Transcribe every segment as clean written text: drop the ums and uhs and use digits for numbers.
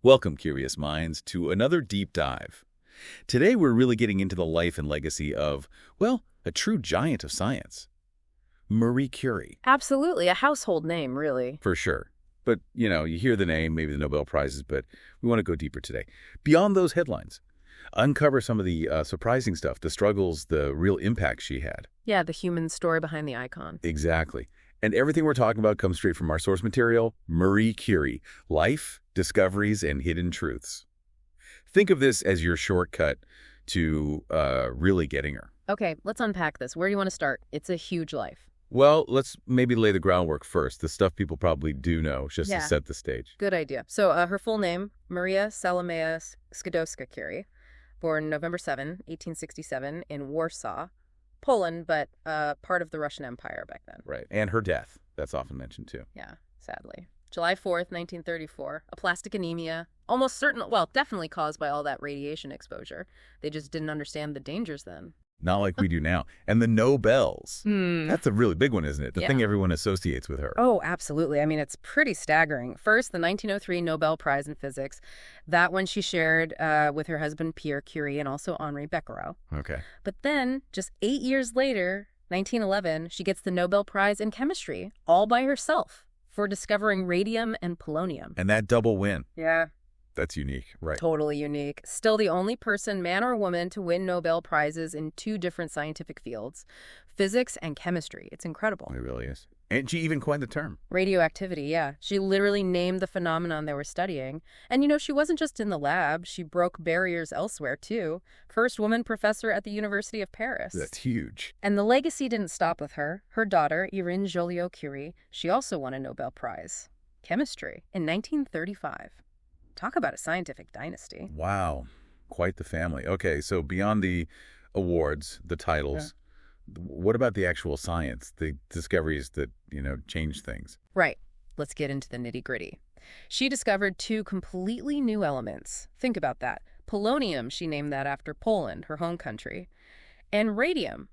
Welcome, curious minds, to another deep dive. Today we're really getting into the life and legacy of, well, a true giant of science. Marie Curie. Absolutely, a household name, really. For sure. But, you hear the name, maybe the Nobel Prizes, but we want to go deeper today. Beyond those headlines, uncover some of the surprising stuff, the struggles, the real impact she had. Yeah, the human story behind the icon. Exactly. And everything we're talking about comes straight from our source material, Marie Curie, Life, Discoveries, and Hidden Truths. Think of this as your shortcut to really getting her. Okay, let's unpack this. Where do you want to start? It's a huge life. Well, let's maybe lay the groundwork first, the stuff people probably do know, just to set the stage. Good idea. So her full name, Maria Salomea Skłodowska-Curie, born November 7, 1867, in Warsaw, Poland, but part of the Russian Empire back then. Right. And her death. That's often mentioned, too. Yeah, sadly. July 4th, 1934, aplastic anemia, almost certain, well, definitely caused by all that radiation exposure. They just didn't understand the dangers then. Not like we do now. And the Nobels. That's a really big one, isn't it? The thing everyone associates with her. Oh, absolutely. I mean, it's pretty staggering. First, the 1903 Nobel Prize in Physics. That one she shared with her husband Pierre Curie and also Henri Becquerel. Okay. But then, just 8 years later, 1911, she gets the Nobel Prize in Chemistry, all by herself, for discovering radium and polonium. And that double win. Yeah. That's unique, right? Totally unique. Still the only person, man or woman, to win Nobel Prizes in two different scientific fields, physics and chemistry. It's incredible. It really is. And she even coined the term. Radioactivity, yeah. She literally named the phenomenon they were studying. And she wasn't just in the lab. She broke barriers elsewhere, too. First woman professor at the University of Paris. That's huge. And the legacy didn't stop with her. Her daughter, Irene Joliot-Curie, she also won a Nobel Prize. Chemistry in 1935. Talk about a scientific dynasty. Wow. Quite the family. Okay, so beyond the awards, the titles, what about the actual science, the discoveries that, change things? Right. Let's get into the nitty-gritty. She discovered two completely new elements. Think about that. Polonium, she named that after Poland, her home country, and radium.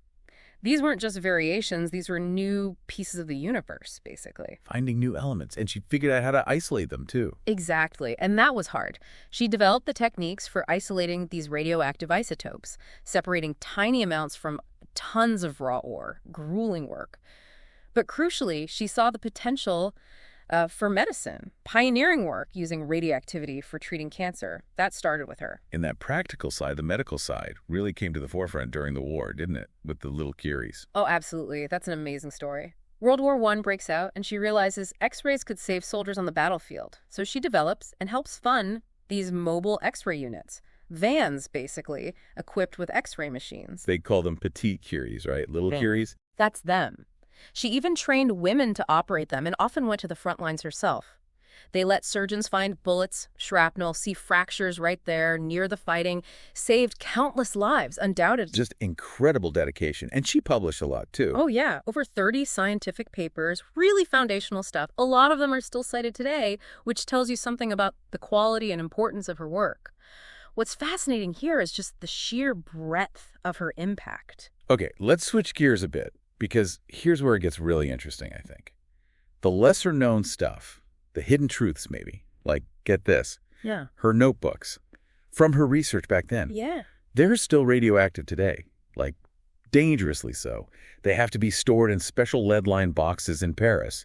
These weren't just variations. These were new pieces of the universe, basically. Finding new elements. And she figured out how to isolate them, too. Exactly. And that was hard. She developed the techniques for isolating these radioactive isotopes, separating tiny amounts from tons of raw ore. Grueling work. But crucially, she saw the potential for medicine, pioneering work using radioactivity for treating cancer. That started with her. And that practical side, the medical side, really came to the forefront during the war, didn't it? With the little Curies. Oh, absolutely. That's an amazing story. World War I breaks out, and she realizes X-rays could save soldiers on the battlefield. So she develops and helps fund these mobile X-ray units. Vans, basically, equipped with X-ray machines. They call them petite Curies, right? Little Curies? That's them. She even trained women to operate them and often went to the front lines herself. They let surgeons find bullets, shrapnel, see fractures right there near the fighting, saved countless lives, undoubtedly. Just incredible dedication. And she published a lot, too. Oh, yeah. Over 30 scientific papers, really foundational stuff. A lot of them are still cited today, which tells you something about the quality and importance of her work. What's fascinating here is just the sheer breadth of her impact. Okay, let's switch gears a bit. Because here's where it gets really interesting, I think. The lesser-known stuff, the hidden truths maybe, like, get this, her notebooks, from her research back then, they're still radioactive today, like, dangerously so. They have to be stored in special lead-lined boxes in Paris.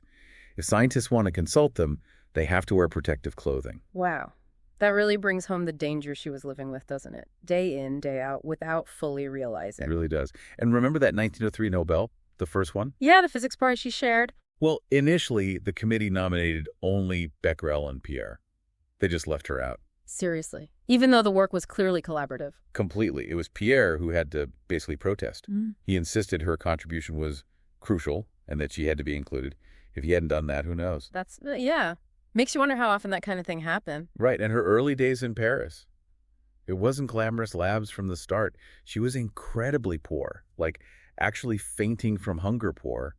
If scientists want to consult them, they have to wear protective clothing. Wow. That really brings home the danger she was living with, doesn't it? Day in, day out, without fully realizing. It really does. And remember that 1903 Nobel? The first one? Yeah, the physics prize she shared. Well, initially, the committee nominated only Becquerel and Pierre. They just left her out. Seriously. Even though the work was clearly collaborative. Completely. It was Pierre who had to basically protest. He insisted her contribution was crucial and that she had to be included. If he hadn't done that, who knows? That's, Makes you wonder how often that kind of thing happened. Right, and her early days in Paris. It wasn't glamorous labs from the start. She was incredibly poor, like actually fainting from hunger poor,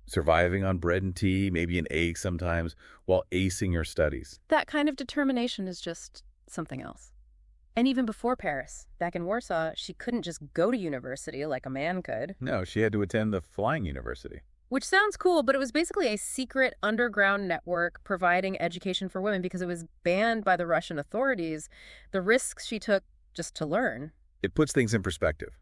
surviving on bread and tea, maybe an egg sometimes, while acing her studies. That kind of determination is just something else. And even before Paris, back in Warsaw, she couldn't just go to university like a man could. No, she had to attend the flying university. Which sounds cool, but it was basically a secret underground network providing education for women because it was banned by the Russian authorities. The risks she took just to learn. It puts things in perspective.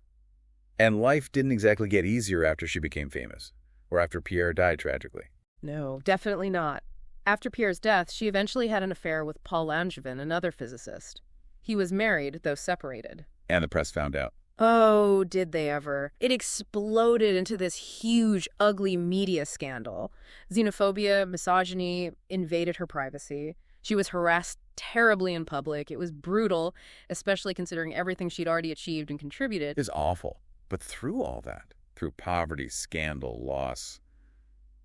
And life didn't exactly get easier after she became famous, or after Pierre died tragically. No, definitely not. After Pierre's death, she eventually had an affair with Paul Langevin, another physicist. He was married, though separated. And the press found out. Oh, did they ever. It exploded into this huge, ugly media scandal. Xenophobia, misogyny invaded her privacy. She was harassed terribly in public. It was brutal, especially considering everything she'd already achieved and contributed. It's awful. But through all that, through poverty, scandal, loss,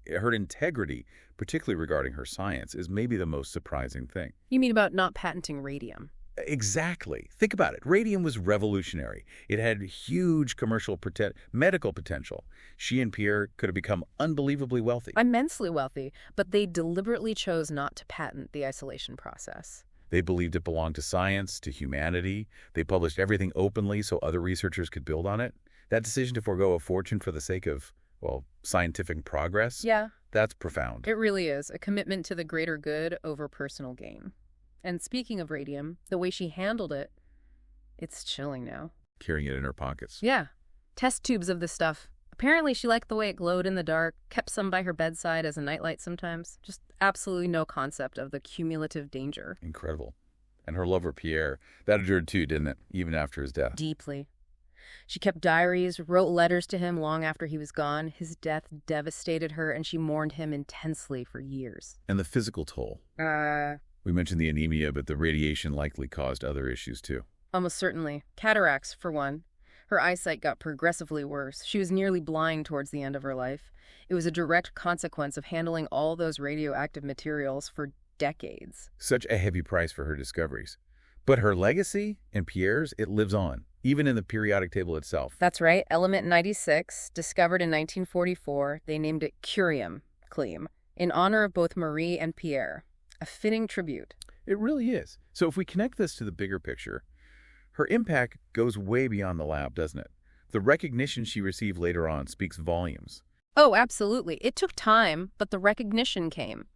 her integrity, particularly regarding her science, is maybe the most surprising thing. You mean about not patenting radium? Exactly. Think about it. Radium was revolutionary. It had huge medical potential. She and Pierre could have become unbelievably wealthy. Immensely wealthy, but they deliberately chose not to patent the isolation process. They believed it belonged to science, to humanity. They published everything openly so other researchers could build on it. That decision to forego a fortune for the sake of, well, scientific progress, that's profound. It really is. A commitment to the greater good over personal gain. And speaking of radium, the way she handled it, it's chilling now. Carrying it in her pockets. Yeah. Test tubes of this stuff. Apparently she liked the way it glowed in the dark, kept some by her bedside as a nightlight sometimes. Just absolutely no concept of the cumulative danger. Incredible. And her lover, Pierre, that endured too, didn't it? Even after his death. Deeply. She kept diaries, wrote letters to him long after he was gone. His death devastated her, and she mourned him intensely for years. And the physical toll. We mentioned the anemia, but the radiation likely caused other issues too. Almost certainly. Cataracts, for one. Her eyesight got progressively worse. She was nearly blind towards the end of her life. It was a direct consequence of handling all those radioactive materials for decades. Such a heavy price for her discoveries. But her legacy and Pierre's, it lives on, even in the periodic table itself. That's right. Element 96, discovered in 1944, they named it curium, in honor of both Marie and Pierre. A fitting tribute. It really is. So if we connect this to the bigger picture, her impact goes way beyond the lab, doesn't it? The recognition she received later on speaks volumes. Oh, absolutely. It took time, but the recognition came.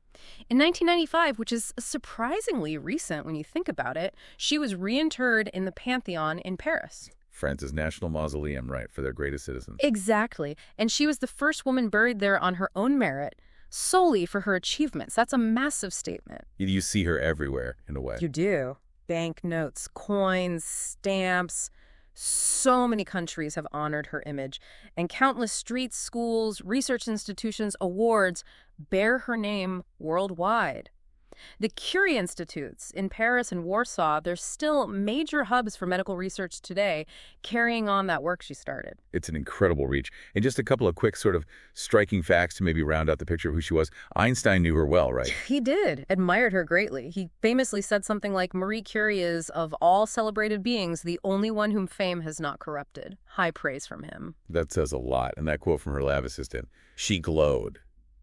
In 1995, which is surprisingly recent when you think about it, she was reinterred in the Pantheon in Paris. France's national mausoleum, right, for their greatest citizens. Exactly. And she was the first woman buried there on her own merit, solely for her achievements. That's a massive statement. You see her everywhere, in a way. You do. Banknotes, coins, stamps. So many countries have honored her image, and countless streets, schools, research institutions, awards bear her name worldwide. The Curie Institutes in Paris and Warsaw, they're still major hubs for medical research today, carrying on that work she started. It's an incredible reach. And just a couple of quick sort of striking facts to maybe round out the picture of who she was. Einstein knew her well, right? He did. Admired her greatly. He famously said something like, Marie Curie is, of all celebrated beings, the only one whom fame has not corrupted. High praise from him. That says a lot. And that quote from her lab assistant, she glowed,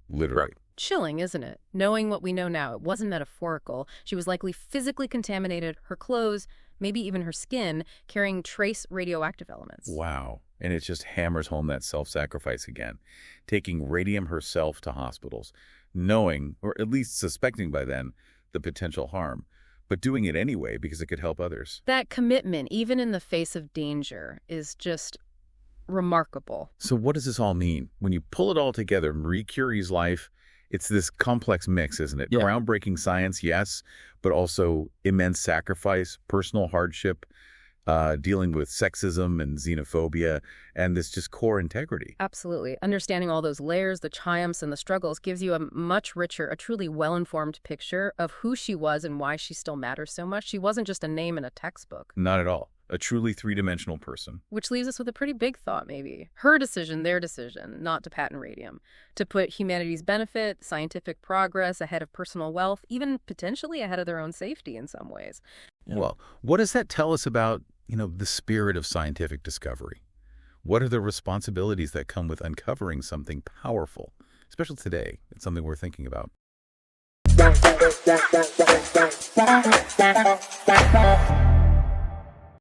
literally. Right. Chilling, isn't it? Knowing what we know now, it wasn't metaphorical. She was likely physically contaminated, her clothes, maybe even her skin, carrying trace radioactive elements. Wow. And it just hammers home that self-sacrifice again. Taking radium herself to hospitals, knowing, or at least suspecting by then, the potential harm, but doing it anyway because it could help others. That commitment, even in the face of danger, is just remarkable. So what does this all mean? When you pull it all together, Marie Curie's life, it's this complex mix, isn't it? Yeah. Groundbreaking science, yes, but also immense sacrifice, personal hardship, dealing with sexism and xenophobia, and this just core integrity. Absolutely. Understanding all those layers, the triumphs and the struggles, gives you a much richer, a truly well-informed picture of who she was and why she still matters so much. She wasn't just a name in a textbook. Not at all. A truly three-dimensional person. Which leaves us with a pretty big thought, maybe. Her decision, their decision, not to patent radium. To put humanity's benefit, scientific progress ahead of personal wealth, even potentially ahead of their own safety in some ways. Yeah. Well, what does that tell us about, the spirit of scientific discovery? What are the responsibilities that come with uncovering something powerful, especially today? It's something we're thinking about.